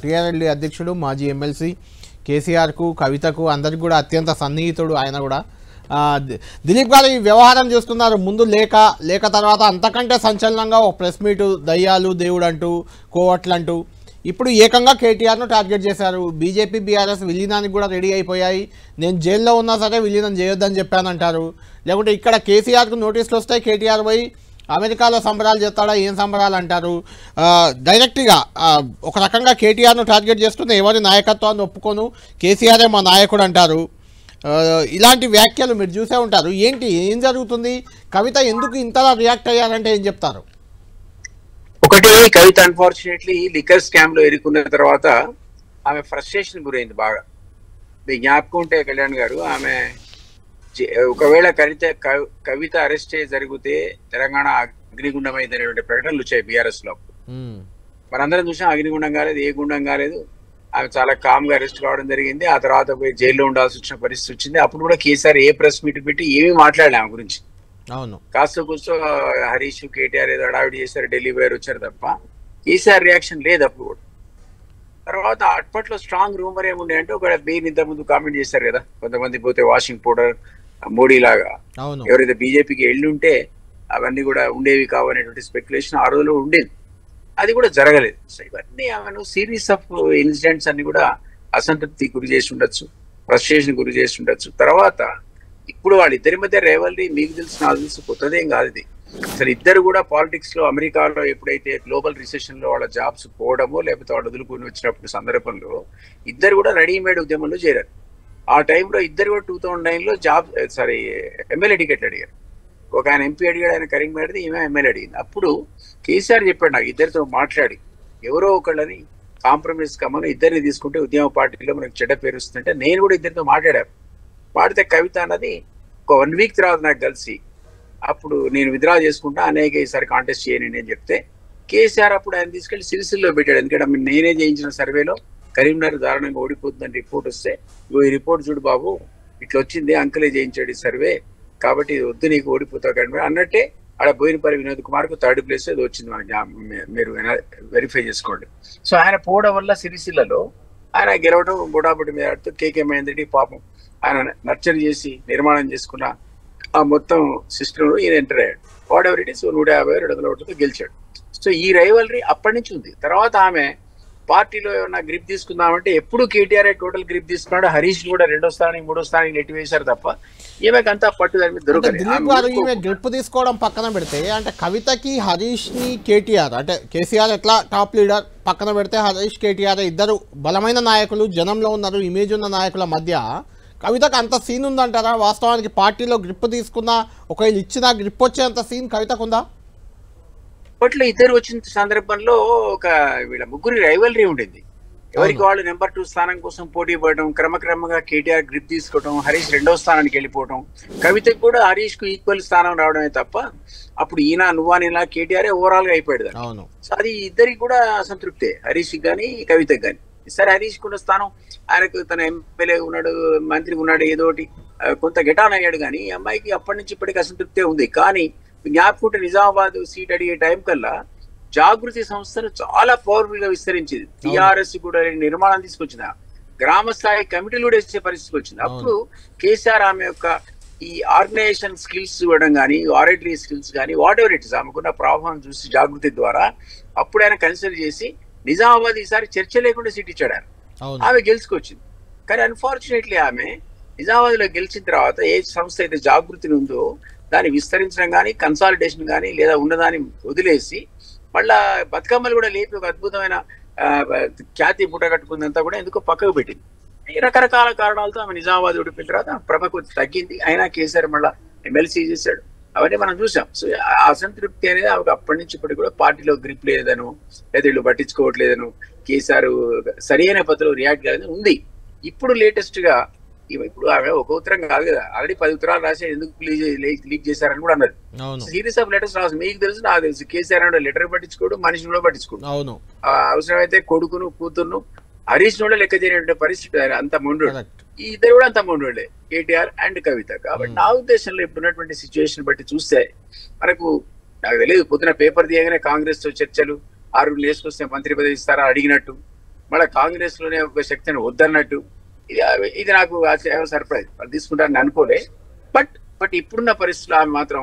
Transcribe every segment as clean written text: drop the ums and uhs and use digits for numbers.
TRL అధ్యక్షుడు మాజీ MLC కేసీఆర్కు కవితకు అందరికి కూడా అత్యంత సన్నిహితుడు ఆయన కూడా. దిలీప్ గారు ఈ వ్యవహారం చూస్తున్నారు. ముందు లేక తర్వాత అంతకంటే సంచలనంగా ఒక ప్రెస్ మీటు దయ్యాలు దేవుడు అంటూ కోవట్లు అంటూ ఇప్పుడు ఏకంగా కేటీఆర్ను టార్గెట్ చేశారు. బీజేపీ బీఆర్ఎస్ విలీనానికి కూడా రెడీ అయిపోయాయి. నేను జైల్లో ఉన్నా సరే విలీనం చేయొద్దని చెప్పానంటారు. లేకుంటే ఇక్కడ కేసీఆర్కు నోటీసులు వస్తాయి, కేటీఆర్ పోయి అమెరికాలో సంబరాలు చేస్తాడా, ఏం సంబరాలు అంటారు. డైరెక్ట్గా ఒక రకంగా కేటీఆర్ను టార్గెట్ చేస్తున్న ఎవరి నాయకత్వాన్ని ఒప్పుకోను, కేసీఆరే మా నాయకుడు అంటారు. ఇలాంటి వ్యాఖ్యలు మీరు చూసే ఉంటారు. ఏం జరుగుతుంది? కవిత ఎందుకు ఇంతలా రియాక్ట్ అయ్యారంటే ఏం చెప్తారు? ఒకటి, కవిత అన్ఫార్చునేట్లీ లిక్కర్ స్కామ్ లో ఇరుక్కున్న తర్వాత ఆమె ఫ్రస్ట్రేషన్ గురైంది బాగా. జ్ఞాపకం ఉంటే కళ్యాణ్ గారు, ఆమె ఒకవేళ కవిత అరెస్ట్ జరిగితే తెలంగాణ అగ్నిగుండం అయిందనేటువంటి ప్రకటనలు వచ్చాయి బీఆర్ఎస్ లో. మనందరం చూసాం, అగ్నిగుండం కాలేదు, ఏ గుండం కాలేదు. ఆమె చాలా కామ్ గా అరెస్ట్ కావడం జరిగింది. ఆ తర్వాత పోయి జైల్లో ఉండాల్సి వచ్చిన పరిస్థితి వచ్చింది. అప్పుడు కూడా కేసీఆర్ ఏ ప్రెస్ మీట్ పెట్టి ఏమీ మాట్లాడలే ఆమె గురించి. అవును, కాస్త కూర్చో హరీష్ కేటీఆర్ ఏదో హడావిడి చేశారు, ఢిల్లీ పోయారు వచ్చారు తప్ప కేసీఆర్ రియాక్షన్ లేదు అప్పుడు కూడా. తర్వాత అప్పట్లో స్ట్రాంగ్ రూమర్ ఏముండే అంటే, ఒక బెయిన్ ఇంత ముందు కామెంట్ చేశారు కదా, కొంతమంది పోతే వాషింగ్ పౌడర్ మోడీ లాగా ఎవరైతే బీజేపీకి వెళ్ళి ఉంటే అవన్నీ కూడా ఉండేవి కావనేటువంటి స్పెక్యులేషన్ ఆ రోజులో ఉండేది. అది కూడా జరగలేదు. సో ఇవన్నీ ఆమెను సిరీస్ ఆఫ్ ఇన్సిడెంట్స్ అన్ని కూడా అసంతృప్తి గురి చేసి ఉండొచ్చు, ఫ్రస్ట్రేషన్ గురి చేసి ఉండొచ్చు. తర్వాత ఇప్పుడు వాళ్ళిద్దరి మధ్య రైవల్రీ మీకు తెలుసు నాకు తెలుసు, కొత్తదేం కాదు ఇది. అసలు ఇద్దరు కూడా పాలిటిక్స్ లో అమెరికాలో ఎప్పుడైతే గ్లోబల్ రిసెషన్ లో వాళ్ళ జాబ్స్ పోవడమో లేకపోతే వాళ్ళు వదులుకుని వచ్చినప్పుడు సందర్భంలో ఇద్దరు కూడా రెడీమేడ్ ఉద్యమంలో చేరారు. ఆ టైంలో ఇద్దరు కూడా 2009లో ఎమ్మెల్యే టికెట్లు అడిగారు. ఒక ఆయన ఎంపీ అడిగాడు, ఆయన కరీంనగర్ది, ఈమె ఎమ్మెల్యే అడిగింది. అప్పుడు కేసీఆర్ చెప్పాడు, నాకు ఇద్దరితో మాట్లాడి ఎవరో ఒకళ్ళని కాంప్రమైజ్ కమ్మను ఇద్దరిని తీసుకుంటే ఉద్యమ పార్టీలో మనకు చెడ్డ పేరు వస్తుందంటే నేను కూడా ఇద్దరితో మాట్లాడాను. మాడితే కవిత అన్నది ఒక 1 వీక్ తర్వాత నాకు కలిసి అప్పుడు నేను విత్డ్రా చేసుకుంటా, అనేక ఈసారి కాంటెస్ట్ చేయనండి అని చెప్తే కేసీఆర్ అప్పుడు ఆయన తీసుకెళ్లి సిరిసిల్లో పెట్టాడు. ఎందుకంటే నేనే చేయించిన సర్వేలో కరీంనగర్ దారుణంగా ఓడిపోతుందని రిపోర్ట్ వస్తే, ఈ రిపోర్ట్ చూడు బాబు ఇట్లా వచ్చింది, అంకలే చేయించాడు ఈ సర్వే, కాబట్టి వద్దు నీకు ఓడిపోతావు కానీ అన్నట్టే ఆడ బోయినపల్లి వినోద్ కుమార్కు 3rd ప్లేస్ ఏదో వచ్చింది, మీరు వెరిఫై చేసుకోండి. సో ఆయన పోవడం వల్ల సిరిసిల్లలో ఆయన గెలవడం బుడాబుడి మీద ఆడుతూ కేకే మహేందర్ రెడ్డి పాపం ఆయన నర్చర్ చేసి నిర్మాణం చేసుకున్న ఆ మొత్తం సిస్టంలో ఈయన ఎంటర్ అయ్యాడు. వాట్ ఎవర్ ఇట్ ఈస్ 150-200 ఓట్లతో గెలిచాడు. సో ఈ రైవల్రీ అప్పటి నుంచి ఉంది. తర్వాత ఆమె పార్టీలో ఏమన్నా గ్రిప్ తీసుకుందామంటే ఎప్పుడు కేటీఆర్ టోటల్ గ్రిప్ తీసుకున్నాడు. హరీష్ కూడా 2వ స్థానానికి 3వ స్థానానికి నెట్టివేశారు తప్ప ఈమెకి అంతా పట్టుదల మీద దొరకలేదు. దిలీప్ గారు ఈమె గ్రిప్ తీసుకోవడం పక్కన పెడితే, అంటే కవితకి హరీష్ ని కేటీఆర్, అంటే కేసీఆర్ ఎట్లా టాప్ లీడర్ పక్కన పెడితే హరీష్ కేటీఆర్ ఇద్దరు బలమైన నాయకులు, జనంలో ఉన్నారు, ఇమేజ్ ఉన్న నాయకుల మధ్య కవితకు అంత సీన్ ఉందంటారా? వాస్తవానికి పార్టీలో గ్రిప్ తీసుకున్నా ఒకవేళ ఇచ్చినా గ్రిప్ వచ్చేంత సీన్ కవితకు ఉందా? అప్పట్లో ఇద్దరు వచ్చిన సందర్భంలో ఒక వీళ్ళ ముగ్గురి రైవల్రీ ఉండేది. ఎవరికి వాళ్ళు నెంబర్ 2 స్థానం కోసం పోటీ పడడం, క్రమక్రమంగా కేటీఆర్ గ్రిప్ తీసుకోవడం, హరీష్ 2వ స్థానానికి వెళ్ళిపోవడం, కవితకు కూడా హరీష్ కు ఈక్వల్ స్థానం రావడమే తప్ప అప్పుడు ఈయన నువ్వా నేనా కేటీఆర్ ఓవరాల్ గా అయిపోయాడు. సో అది ఇద్దరికి కూడా అసంతృప్తే, హరీష్ కానీ కవితకు కానీ. సరే హరీష్ కున్న స్థానం ఆయనకు తన ఎమ్మెల్యే ఉన్నాడు, మంత్రి ఉన్నాడు, ఏదో ఒకటి కొంత గెటాన్ అయ్యాడు. కానీ ఈ అమ్మాయికి అప్పటి నుంచి ఇప్పటికీ అసంతృప్తే ఉంది. కానీ జ్ఞాపకుంటే నిజామాబాద్ సీట్ అడిగే టైం కల్లా జాగృతి సంస్థను చాలా పవర్ఫుల్ గా విస్తరించింది. టీఆర్ఎస్ కూడా నిర్మాణం తీసుకొచ్చింది, గ్రామ స్థాయి కమిటీలు కూడా ఇచ్చే పరిస్థితికి వచ్చింది. అప్పుడు కేసీఆర్ ఆమె యొక్క ఈ ఆర్గనైజేషన్ స్కిల్స్ ఇవ్వడం కానీ, ఆరేటరీ స్కిల్స్ కానీ, వాట్ ఎవర్ ఇట్ ఇస్, ఆమెకున్న ప్రభావం చూసి జాగృతి ద్వారా అప్పుడు ఆయన కన్సిడర్ చేసి నిజామాబాద్ ఈసారి చర్చ లేకుండా సీట్ ఇచ్చాడు ఆయన. ఆమె గెలుచుకొచ్చింది. కానీ అన్ఫార్చునేట్లీ ఆమె నిజామాబాద్ లో గెలిచిన తర్వాత ఏ సంస్థ అయితే జాగృతి ఉందో దాన్ని విస్తరించడం కానీ, కన్సాలిడేషన్ కానీ, లేదా ఉన్నదాన్ని వదిలేసి మళ్ళా బతుకమ్మలు కూడా లేపి ఒక అద్భుతమైన ఖ్యాతి బుట్ట కట్టుకుందంతా కూడా ఎందుకో పక్కకు పెట్టింది. రకరకాల కారణాలతో ఆమె నిజామాబాద్ ఓడిపోయిన తర్వాత ప్రభ కొద్ది తగ్గింది. అయినా కేసీఆర్ మళ్ళా ఎమ్మెల్సీ చేశాడు, అవన్నీ మనం చూసాం. సో ఆ అసంతృప్తి అనేది ఆమెకు అప్పటి నుంచి ఇప్పటికి కూడా పార్టీలో గ్రిప్ లేదను, లేదా వీళ్ళు పట్టించుకోవట్లేదను, కేసీఆర్ సరైన పద్ధతిలో రియాక్ట్ కాలేదని ఉంది. ఇప్పుడు లేటెస్ట్ గా ఇప్పుడు ఆమె ఒక ఉత్తరం కాదు కదా, ఆల్రెడీ 10 ఉత్తరాలు రాసి ఎందుకు లీక్ చేశారని కూడా అన్నారు. సిరీస్ ఆఫ్ లెటర్స్ రాసి మీకు తెలుసు నాకు తెలుసు, కేసీఆర్ అంటే లెటర్ పట్టించుకోడు, మనిషిని కూడా పట్టించుకోడు. అవసరమైతే కొడుకును కూతురును హరీష్ కూడా లెక్క చేయనటువంటి పరిస్థితి, అంత మొండు. ఈ ఇద్దరు కూడా అంత మొండోళ్ళే, కేటీఆర్ అండ్ కవిత. కాబట్టి నా ఉద్దేశంలో ఇప్పుడున్నటువంటి సిచ్యువేషన్ బట్టి చూస్తే మనకు నాకు తెలియదు, పొద్దున పేపర్ తీయగానే కాంగ్రెస్ తో చర్చలు, 6 వేసుకొస్తే మంత్రి పదవి ఇస్తారా అడిగినట్టు, మళ్ళీ కాంగ్రెస్ లోనే ఒక శక్తిని వద్దన్నట్టు, ఇది ఇది నాకు సర్ప్రైజ్. వాళ్ళు తీసుకుంటారని అనుకోలే. బట్ ఇప్పుడున్న పరిస్థితుల్లో ఆమె మాత్రం,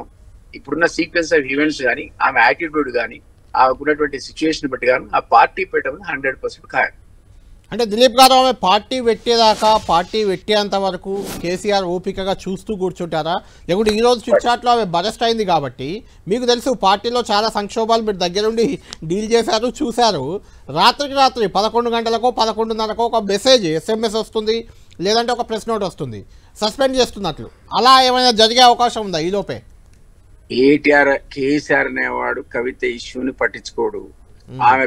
ఇప్పుడున్న సీక్వెన్స్ ఆఫ్ ఈవెంట్స్ కానీ, ఆమె యాటిట్యూడ్ కానీ, ఆమెకు ఉన్నటువంటి సిచ్యువేషన్ బట్టి కానీ ఆ పార్టీ పెట్టడం 100% ఖాయం. అంటే దిలీప్ గారు ఆమె పార్టీ పెట్టేదాకా, పార్టీ పెట్టేంత వరకు కేసీఆర్ ఓపికగా చూస్తూ కూర్చుంటారా? లేకుంటే ఈరోజు చిట్చాట్లో ఆమె బరెస్ట్ అయింది కాబట్టి మీకు తెలుసు పార్టీలో చాలా సంక్షోభాలు మీరు దగ్గరుండి డీల్ చేశారు, చూశారు. రాత్రికి రాత్రి 11 గంటలకో 11:30కో ఒక మెసేజ్ SMS వస్తుంది, లేదంటే ఒక ప్రెస్ నోట్ వస్తుంది సస్పెండ్ చేస్తున్నట్లు. అలా ఏమైనా జరిగే అవకాశం ఉందా ఈలోపే? కేసీఆర్ అనేవాడు కవిత ఇష్యూని పట్టించుకోడు, ఆమె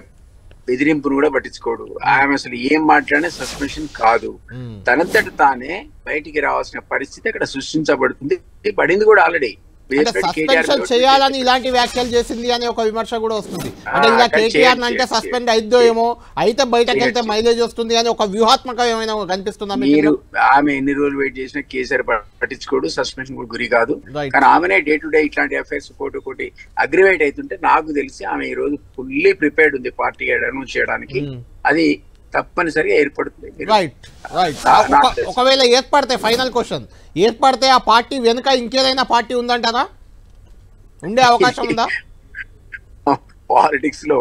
బెదిరింపును కూడా పట్టించుకోడు. ఆమె అసలు ఏం మాట్లాడినా సస్పెన్షన్ కాదు. తనంతట తానే బయటికి రావాల్సిన పరిస్థితి అక్కడ సృష్టించబడుతుంది, పడింది కూడా ఆల్రెడీ. సస్పెన్షన్ చేయాలని ఇలాంటి వ్యాఖ్యలు చేసింది అనే ఒక విమర్శ కూడా వస్తుంది. అంటే ఇలా కేటీఆర్ అంటే సస్పెండ్ అయిద్దో ఏమో, అయితే బయటకు వెళ్తే మైలేజ్ వస్తుంది అని ఒక వ్యూహాత్మక ఏమైనా కనిపిస్తుందా మీరు? ఆమె ఎన్ని రోజులు వెయిట్ చేసినా కేసీఆర్ పట్టించుకోడు, సస్పెన్షన్ కూడా గురి కాదు. కానీ ఆమెనే డే టు డే ఇట్లాంటి అఫైర్స్ ఒకటి అగ్రివేట్ అవుతుంటే నాకు తెలిసి ఆమె ఈ రోజు ఫుల్లీ ప్రిపేర్డ్ ఉంది పార్టీ అనౌన్స్ చేయడానికి. అది తప్పనిసరిగా ఏర్పడుతుంది. Right right. ఒకవేళ ఏర్పడితే, ఫైనల్ క్వశ్చన్, ఏర్పడితే ఆ పార్టీ వెనుక ఇంకేదైనా పార్టీ ఉందంటారా? ఉండే అవకాశం ఉందా? పాలిటిక్స్ లో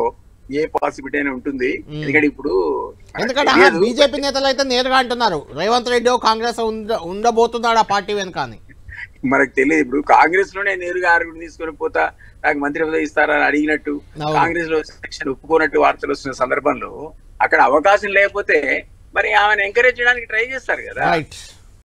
ఏ పాసిబిలిటీ అయినా ఉంటుంది. ఎందుకంటే బీజేపీ నేతలు అయితే నేరుగా అంటున్నారు రేవంత్ రెడ్డి కాంగ్రెస్ ఉండబోతున్నాడు ఆ పార్టీ వెనుక అని. మనకు తెలియదు. ఇప్పుడు కాంగ్రెస్ లోనే నేరుగా ఆరుగురు తీసుకొని పోతా నాకు మంత్రి పదవి ఇస్తారని అడిగినట్టు, కాంగ్రెస్ లో సెక్షన్ ఒప్పుకోనట్టు వార్తలు వస్తున్న సందర్భంలో అక్కడ అవకాశం లేకపోతే మరి ఆమెను ఎంకరేజ్ చేయడానికి ట్రై చేస్తారు కదా.